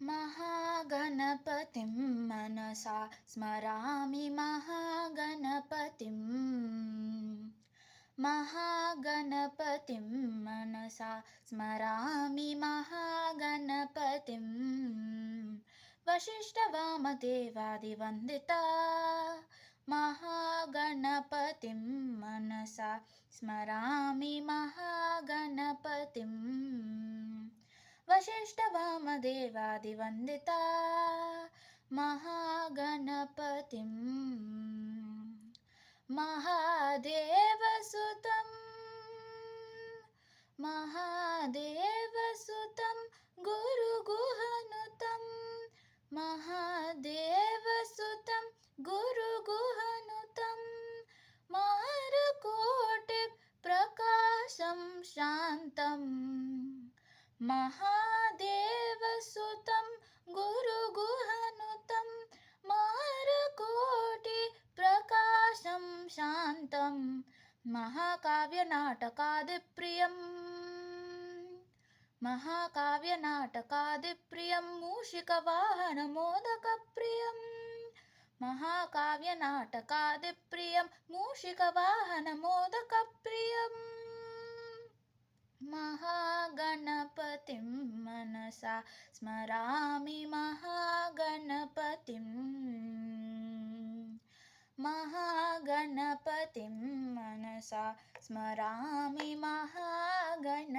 महागणपतिं मनसा स्मरामि महागणपतिम् महागणपतिं मनसा स्मरामि महागणपतिम् वसिष्ठवामदेवादिवन्दिता महागणपतिं मनसा स्मरामि महागणपतिम् वसिष्ठवामदेवादिवन्दिता महागणपतिम् महादेवसुतं गुरुगुहनुतं महादेवसुतं गुरुगुहनुतं मारकोटिप्रकाशं शान्तं महादेवसुतं गुरुगुहनुतं मारकोटिप्रकाशं शान्तं महाकाव्यनाटकादिप्रियं मूषिकवाहनमोदकप्रियं महाकाव्यनाटकादिप्रियं मूषिकवाहनमोदकप्रियम् महागणपतिं मनसा स्मरामि महागणपतिम् महागणपतिं मनसा स्मरामि महागणपतिम्